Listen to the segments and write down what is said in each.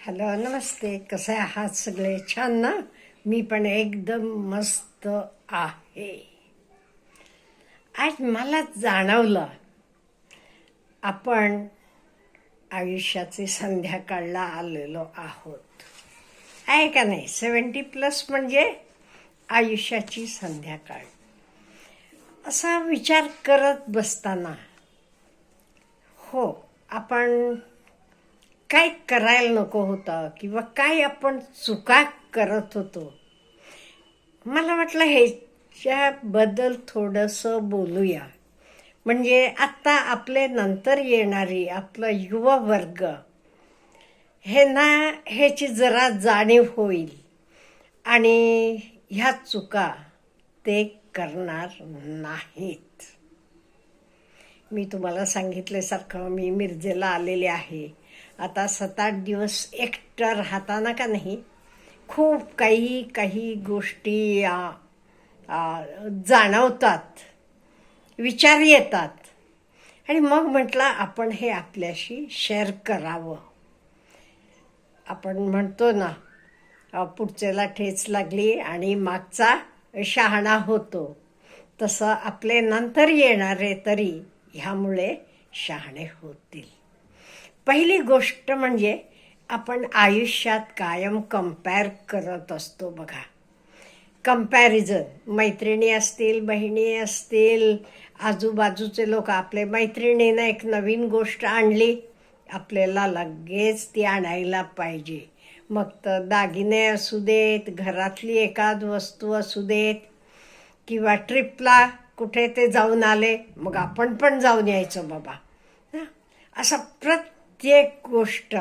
Hello, नमस्ते. कसे आहात सगळे? छान ना? मी पण एकदम मस्त आहे. आज मला जाणवलं आपण आयुष्याची संध्याकाळला आलेलो आहोत. आहे का नाही? 70+ म्हणजे आयुष्याची संध्याकाळ. असा विचार करत बसताना आपण काय करायला नको होतं किंवा काय आपण चुका करत होतो. मला वाटलं ह्याच्याबद्दल थोडंसं बोलूया. म्हणजे आत्ता आपले नंतर येणारी आपला युवा वर्ग ह्याची जरा जाणीव होईल आणि ह्या चुका ते करणार नाहीत. मी तुम्हाला सांगितल्यासारखं मी मिरजेला आलेले आहे. आता 7-8 दिवस एकटं राहताना का नाही खूप काही गोष्टी जाणवतात, विचार येतात आणि मग म्हटलं आपण हे आपल्याशी शेअर करावं. आपण म्हणतो ना, पुढच्याला ठेच लागली आणि मागचा शहाणा होतो, तसं आपले नंतर येणारे तरी ह्यामुळे शहाणे होतील. पहिली गोष्ट म्हणजे आपण आयुष्यात कायम कंपेअर करत असतो बघा. कंपॅरिझन, मैत्रिणी असतील, बहिणी असतील, आजूबाजूचे लोक. आपले मैत्रिणीनं एक नवीन गोष्ट आणली, आपल्याला लगेच ती आणायला पाहिजे. मग तर दागिने असू देत, घरातली एखाद वस्तू असू देत किंवा ट्रिपला कुठे ते जाऊन आले, मग आपण पण जाऊन यायचं बाबा. असं प्रत्येक गोष्ट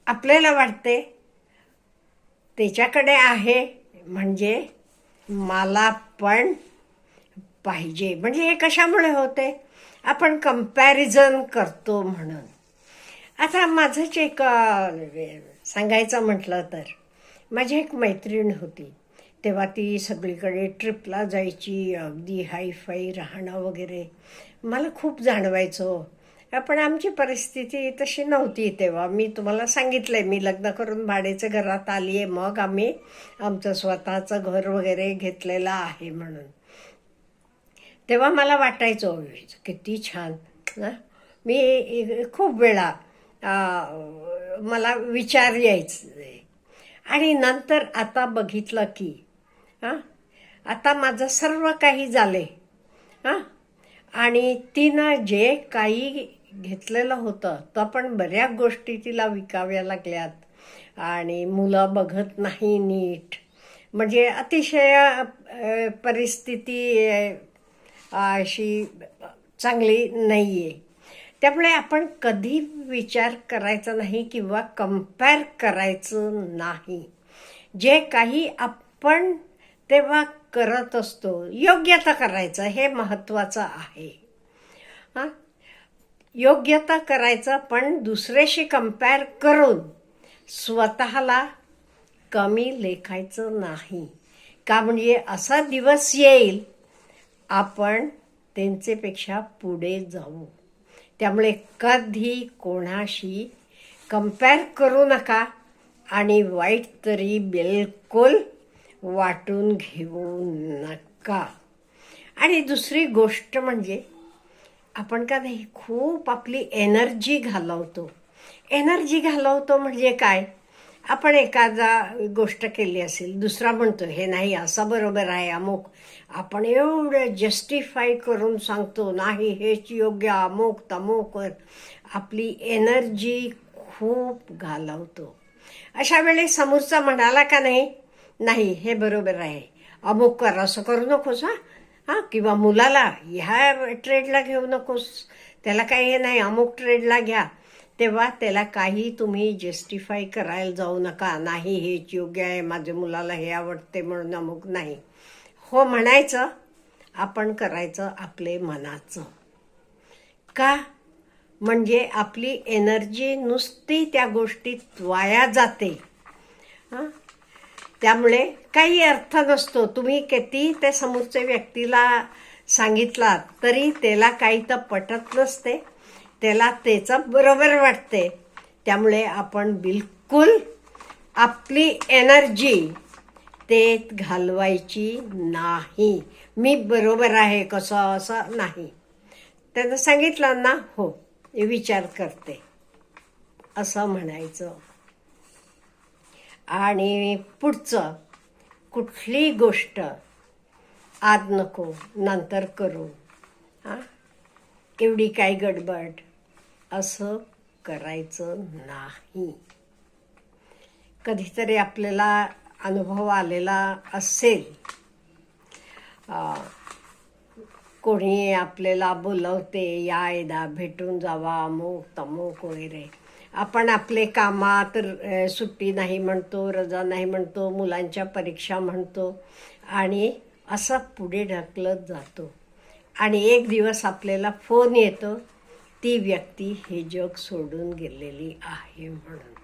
आपल्याला वाटते त्याच्याकडे आहे म्हणजे मला पण पाहिजे. म्हणजे हे कशामुळे होते? आपण कंपॅरिझन करतो म्हणून. आता माझंच एक सांगायचं म्हटलं तर, माझी एक मैत्रीण होती. तेव्हा ती सगळीकडे ट्रिपला जायची, अगदी हायफाय राहणं वगैरे मला खूप जाणवायचं. पण आमची परिस्थिती तशी नव्हती तेव्हा. मी तुम्हाला सांगितलंय, मी लग्न करून भाड्याच्या घरात आली आहे, मग आम्ही आमचं स्वतःचं घर वगैरे घेतलेलं आहे म्हणून. तेव्हा मला वाटायचं किती छान ना. मी खूप वेळा मला विचार यायचे आणि नंतर आता बघितलं की आता माझं सर्व काही झाले आणि तिनं जे काही घेतलेलं होतं तर पण बऱ्याच गोष्टी तिला विकाव्या लागल्यात आणि मुलं बघत नाही नीट. म्हणजे अतिशय परिस्थिती अशी चांगली नाही आहे. त्यामुळे आपण कधी विचार करायचा नाही किंवा कंपेअर करायचं नाही. जे काही आपण तेव्हा करत असतो योग्यता करायचं, हे महत्त्वाचं आहे. योग्यता करायचं, पण दुसऱ्याशी कंपेअर करून स्वतःला कमी लेखायचं नाही. का म्हणजे असा दिवस येईल आपण त्यांच्यापेक्षा पुढे जाऊ. त्यामुळे कधी कोणाशी कंपेअर करू नका आणि वाईट तरी बिलकुल वाटून घेऊ नका. आणि दुसरी गोष्ट म्हणजे आपण का नाही खूप आपली एनर्जी घालवतो. एनर्जी घालवतो म्हणजे काय? आपण एखादा गोष्ट केली असेल, दुसरा म्हणतो हे नाही, असं बरोबर आहे अमुक. आपण एवढं जस्टिफाय करून सांगतो नाही हेच योग्य, अमुक तमुक. आपली एनर्जी खूप घालवतो. अशा वेळी समोरचा म्हणाला का नाही हे बरोबर आहे, अमुक कर, असं करू नकोस किंवा मुलाला ह्या ट्रेडला घेऊ नकोस, त्याला काही हे नाही, अमुक ट्रेडला घ्या. तेव्हा त्याला काही तुम्ही जस्टिफाय करायला जाऊ नका. नाही हेच योग्य आहे, माझ्या मुलाला हे आवडते म्हणून अमुक नाही. हो म्हणायचं, आपण करायचं आपले मनाचं. का? म्हणजे आपली एनर्जी नुसती त्या गोष्टीत वाया जाते. त्यामुळे काही अर्थ नसतो. तुम्ही किती त्या समोरच्या व्यक्तीला सांगितलात तरी त्याला काही तर पटत नसते, त्याला त्याचं बरोबर वाटते. त्यामुळे आपण बिलकुल बिलकुल आपली एनर्जी ते घालवायची नाही. मी बरोबर आहे कसं असं नाही. त्यांना सांगितलं ना, हो विचार करते असं म्हणायचं. आणि पुढचं कुठली गोष्ट आज नको नंतर करू, हां एवढी काय गडबड असं करायचं नाही. कधीतरी आपल्याला अनुभव आलेला असेल, कोणी आपल्याला बोलवते, या एकदा भेटून जावा अमुक तमुक वगैरे. आपण आपले कामात सुट्टी नाही म्हणतो, रजा नाही म्हणतो, मुलांच्या परीक्षा म्हणतो आणि असं पुढे ढकलत जातो. आणि एक दिवस आपल्याला फोन येतो, ती व्यक्ती हे जग सोडून गेलेली आहे म्हणून.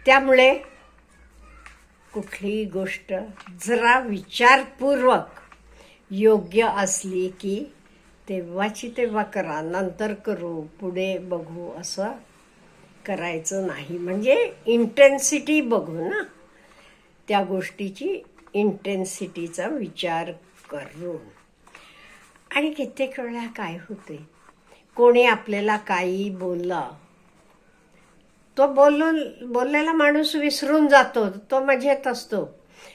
त्यामुळे कुठलीही गोष्ट जरा विचारपूर्वक योग्य असली की तेव्हाची तेव्हा करा, नंतर करू, पुढे बघू असं करायचं नाही. म्हणजे इंटेन्सिटी बघू ना, त्या गोष्टीची इंटेन्सिटीचा विचार करून. आणि कित्येक वेळा काय होते, कोणी आपल्याला काही बोलला, तो बोललेला माणूस विसरून जातो, तो मजेत असतो.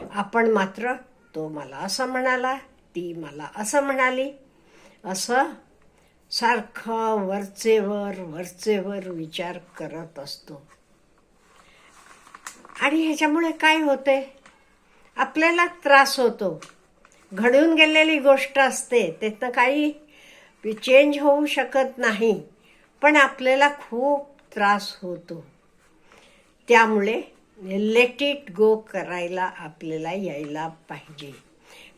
आपण मात्र तो मला असं म्हणाला, ती मला असं म्हणाली, असं सारखं वरचेवर विचार करत असतो. आणि ह्याच्यामुळे काय होते, आपल्याला त्रास होतो. घडून गेलेली गोष्ट असते, त्यातनं काही चेंज होऊ शकत नाही, पण आपल्याला खूप त्रास होतो. त्यामुळे लेट इट गो करायला आपल्याला यायला पाहिजे.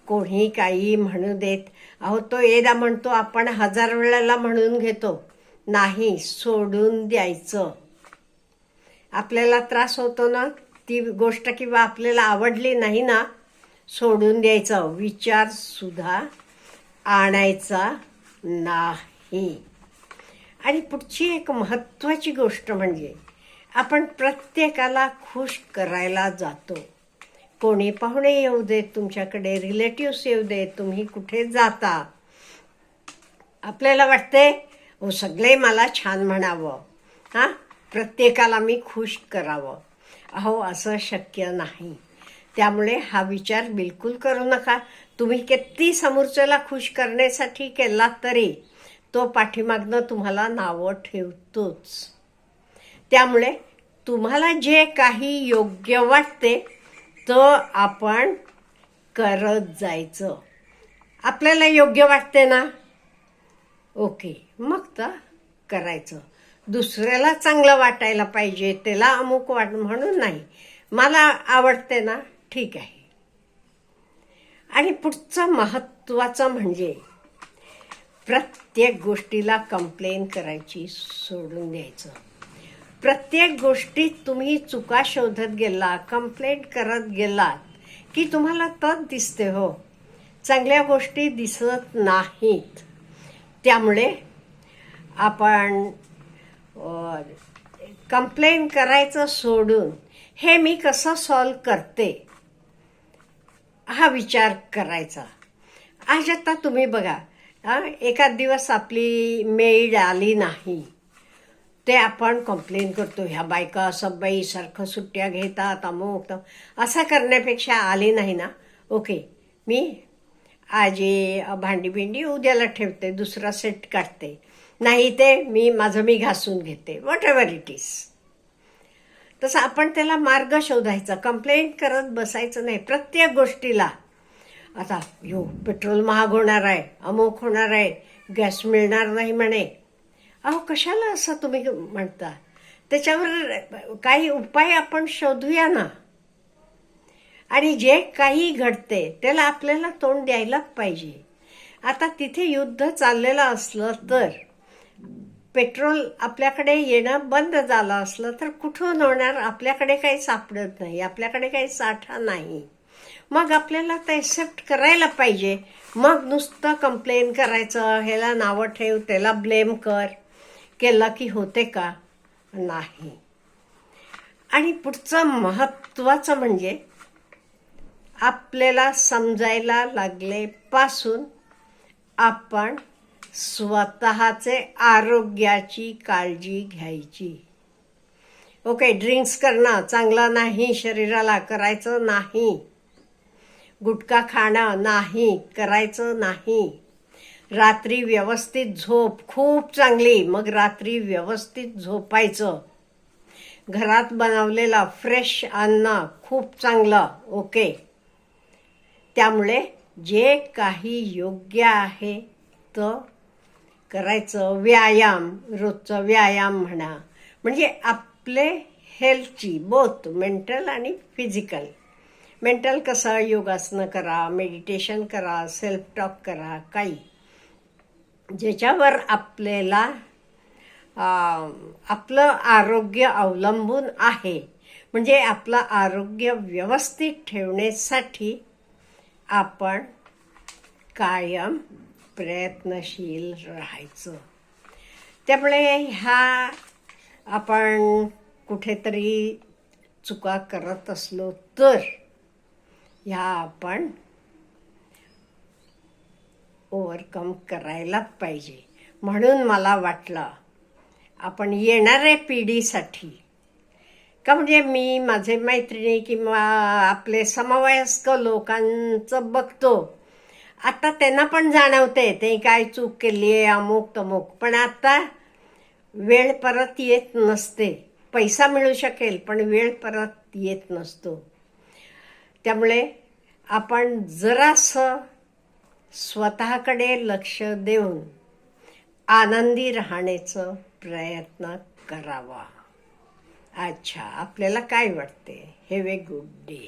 कोणी काही म्हणू देत, अहो तो एकदा म्हणतो, आपण 1000 वेळेला म्हणून घेतो. नाही, सोडून द्यायचं. आपल्याला त्रास होतो ना, ती गोष्ट किंवा आपल्याला आवडली नाही ना, सोडून द्यायचं. विचार सुद्धा आणायचा नाही. आणि पुढची एक महत्त्वाची गोष्ट म्हणजे आपण प्रत्येकाला खुश करायला जातो. कोणी पाहुणे येऊ देत तुमच्याकडे, रिलेटिव्स येऊ देत, तुम्ही कुठे जाता, आपल्याला वाटते हो सगळे मला छान म्हणावं, हां प्रत्येकाला मी खुश करावं. अहो असं शक्य नाही. त्यामुळे हा विचार बिलकुल करू नका. तुम्ही किती समोरच्याला खुश करण्यासाठी केला तरी तो पाठीमागनं तुम्हाला नावं ठेवतोच. त्यामुळे तुम्हाला जे काही योग्य वाटते तर आपण करत जायचं. आपल्याला योग्य वाटते ना, ओके, मग तर करायचं. दुसऱ्याला चांगलं वाटायला पाहिजे, त्याला अमुक म्हणून नाही, मला आवडते ना, ठीक आहे. आणि पुढचं महत्त्वाचं म्हणजे प्रत्येक गोष्टीला कंप्लेन करायची सोडून द्यायचं. प्रत्येक गोष्टीत तुम्ही चुका शोधत गेला, कंप्लेंट करत गेलात की तुम्हाला तत दिसते, हो चांगल्या गोष्टी दिसत नाहीत. त्यामुळे आपण कंप्लेन करायचं सोडून हे मी कसं सॉल्व करते हा विचार करायचा. आज आता तुम्ही बघा, एखाद दिवस आपली मेड आली नाही, ते आपण कंप्लेन करतो, ह्या बायका असं बाई सारखं सुट्ट्या घेतात, अमुक असं करण्यापेक्षा आली नाही ना, ओके मी आज भांडी बिंडी उद्याला ठेवते, दुसरा सेट काढते, नाही ते माझं मी घासून घेते, व्हॉट एव्हर इट इज. तसं आपण त्याला मार्ग शोधायचा, कंप्लेंट करत बसायचं नाही प्रत्येक गोष्टीला. आता पेट्रोल महाग होणार आहे, अमुक होणार आहे, गॅस मिळणार नाही म्हणे, अहो कशाला असं तुम्ही म्हणता. त्याच्यावर काही उपाय आपण शोधूया ना. आणि जे काही घडते त्याला आपल्याला तोंड द्यायला पाहिजे. आता तिथे युद्ध चाललेलं असलं तर, पेट्रोल आपल्याकडे येणं बंद झालं असलं तर कुठून होणार, आपल्याकडे काही सापडत नाही, आपल्याकडे काही साठा नाही. मग आपल्याला ते एक्सेप्ट करायला पाहिजे. मग नुसतं कंप्लेन करायचं, ह्याला नावं ठेव, त्याला ब्लेम कर, केलं की होते का, नाही. आणि पुढचं महत्त्वाचं म्हणजे आपल्याला समजायला लागलेपासून आपण स्वतःचे आरोग्याची काळजी घ्यायची. ओके, ड्रिंक्स करणं चांगलं नाही, शरीराला करायचं नाही. गुटखा खाणं नाही, करायचं नाही. रात्री व्यवस्थित झोप खूप चांगली, मग रात्री व्यवस्थित झोपायचं. घरात बनवलेलं फ्रेश अन्न खूप चांगलं. ओके, त्यामुळे जे काही योग्य आहे तर करायचं. व्यायाम, रोजचं व्यायाम म्हणा, म्हणजे आपले हेल्थची बोथ मेंटल आणि फिजिकल. मेंटल कसं, योगासनं करा, मेडिटेशन करा, सेल्फ टॉक करा, काही ज्याच्यावर आपल्याला आपलं आरोग्य अवलंबून आहे. म्हणजे आपलं आरोग्य व्यवस्थित ठेवण्यासाठी आपण कायम प्रयत्नशील राहायचं. त्यामुळे ह्या आपण कुठेतरी चुका करत असलो तर ह्या आपण ओव्हरकम करायला पाहिजे. म्हणून मला वाटलं आपण येणाऱ्या पिढीसाठी, का म्हणजे मी माझे मैत्रिणी किंवा आपले समवयस्क लोकांचं बघतो, आता त्यांना पण जाणवते ते काय चूक केली आहे, अमुक तमुक, पण आता वेळ परत येत नसते. पैसा मिळू शकेल पण वेळ परत येत नसतो. त्यामुळे आपण जरासं स्वतःकडे लक्ष देऊन आनंदी राहण्याचा प्रयत्न करावा. अच्छा, आपल्याला काय वाटते? Have a good day.